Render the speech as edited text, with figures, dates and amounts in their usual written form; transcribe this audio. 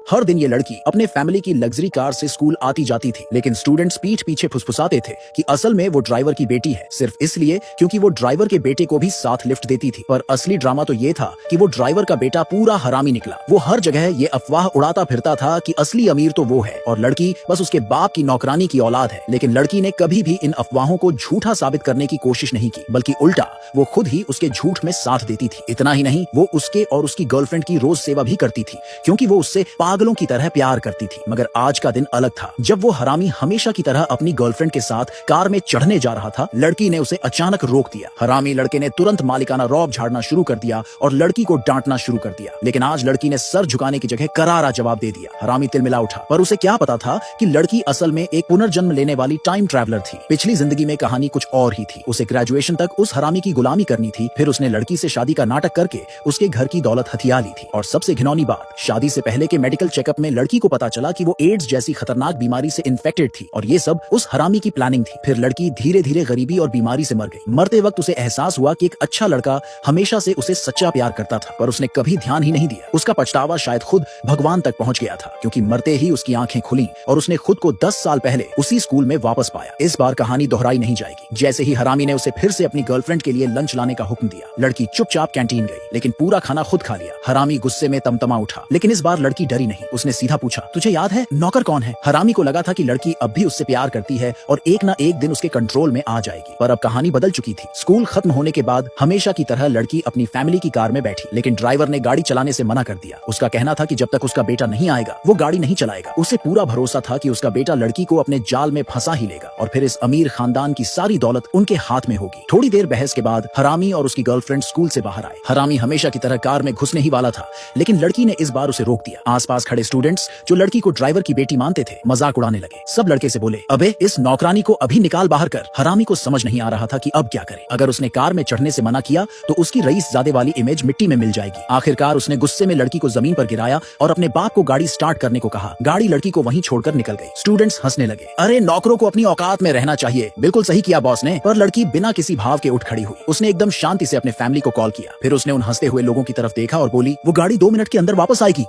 हर दिन ये लड़की अपने फैमिली की लग्जरी कार से स्कूल आती जाती थी, लेकिन स्टूडेंट्स पीठ पीछे फुसफुसाते थे कि असल में वो ड्राइवर की बेटी है, सिर्फ इसलिए क्योंकि वो ड्राइवर के बेटे को भी साथ लिफ्ट देती थी। पर असली ड्रामा तो ये था कि वो ड्राइवर का बेटा पूरा हरामी निकला। वो हर जगह ये अफवाह उड़ाता फिरता था कि असली अमीर तो वो है और लड़की बस उसके बाप की नौकरानी की औलाद है। लेकिन लड़की ने कभी भी इन अफवाहों को झूठा साबित करने की कोशिश नहीं की, बल्कि उल्टा वो खुद ही उसके झूठ में साथ देती थी। इतना ही नहीं, वो उसके और उसकी गर्लफ्रेंड की रोज सेवा भी करती थी, क्योंकि वो उससे पागलों की तरह प्यार करती थी। मगर आज का दिन अलग था। जब वो हरामी हमेशा की तरह अपनी गर्लफ्रेंड के साथ कार में चढ़ने जा रहा था, लड़की ने उसे अचानक रोक दिया। हरामी लड़के ने तुरंत मालिकाना रौब झाड़ना शुरू कर दिया और लड़की को डांटना शुरू कर दिया। लेकिन आज लड़की ने सर झुकाने की जगह करारा जवाब दे दिया। हरामी तिलमिला उठा, पर उसे क्या पता था कि लड़की असल में एक पुनर्जन्म लेने वाली टाइम ट्रैवलर थी। पिछली जिंदगी में कहानी कुछ और ही थी। उसे ग्रेजुएशन तक उस हरामी की गुलामी करनी थी, फिर उसने लड़की से शादी का नाटक करके उसके घर की दौलत हथिया ली थी। और सबसे घिनौनी बात, शादी से पहले के मेडिकल चेकअप में लड़की को पता चला कि वो एड्स जैसी खतरनाक बीमारी से इन्फेक्टेड थी, और ये सब उस हरामी की प्लानिंग थी। फिर लड़की धीरे धीरे गरीबी और बीमारी से मर गई। मरते वक्त उसे एहसास हुआ कि एक अच्छा लड़का हमेशा से उसे सच्चा प्यार करता था, पर उसने कभी ध्यान ही नहीं दिया। उसका पछतावा शायद खुद भगवान तक पहुंच गया था, क्योंकि मरते ही उसकी आंखें खुली और उसने खुद को 10 साल पहले उसी स्कूल में वापस पाया। इस बार कहानी दोहराई नहीं जाएगी। जैसे ही हरामी ने उसे फिर से अपनी गर्लफ्रेंड के लिए लंच लाने का हुक्म दिया, लड़की चुपचाप कैंटीन गई, लेकिन पूरा खाना खुद खा लिया। हरामी गुस्से में तमतमा उठा, लेकिन इस बार लड़की डरी नहीं। उसने सीधा पूछा, तुझे याद है नौकर कौन है? हरामी को लगा था कि लड़की अब भी उससे प्यार करती है और एक ना एक दिन उसके कंट्रोल में आ जाएगी, पर अब कहानी बदल चुकी थी। स्कूल खत्म होने के बाद हमेशा की तरह लड़की अपनी फैमिली की कार में बैठी, लेकिन ड्राइवर ने गाड़ी चलाने से मना कर दिया। उसका कहना था कि जब तक उसका बेटा नहीं आएगा वो गाड़ी नहीं चलाएगा। उसे पूरा भरोसा था कि उसका बेटा लड़की को अपने जाल में फंसा ही लेगा और फिर इस अमीर खानदान की सारी दौलत उनके हाथ में होगी। थोड़ी देर बहस के बाद हरामी और उसकी गर्लफ्रेंड स्कूल से बाहर आए। हरामी हमेशा की तरह कार में घुसने ही वाला था, लेकिन लड़की ने इस बार उसे रोक दिया। आसपास खड़े स्टूडेंट्स जो लड़की को ड्राइवर की बेटी मानते थे, मजाक उड़ाने लगे। सब लड़के से बोले, अबे इस नौकरानी को अभी निकाल बाहर कर। हरामी को समझ नहीं आ रहा था कि अब क्या करे। अगर उसने कार में चढ़ने से मना किया तो उसकी रईसजादे वाली इमेज मिट्टी में मिल जाएगी। आखिरकार उसने गुस्से में लड़की को जमीन पर गिराया और अपने बाप को गाड़ी स्टार्ट करने को कहा। गाड़ी लड़की को वहीं छोड़कर निकल गई। स्टूडेंट्स हंसने लगे, अरे नौकरों को अपनी औकात में रहना चाहिए, बिल्कुल सही किया बॉस ने। पर लड़की बिना किसी भाव के उठ खड़ी हुई। उसने एकदम शांति से अपने फैमिली को कॉल किया, फिर उसने उन हंसते हुए लोगों की तरफ देखा और बोली, वो गाड़ी 2 मिनट के अंदर वापस आएगी।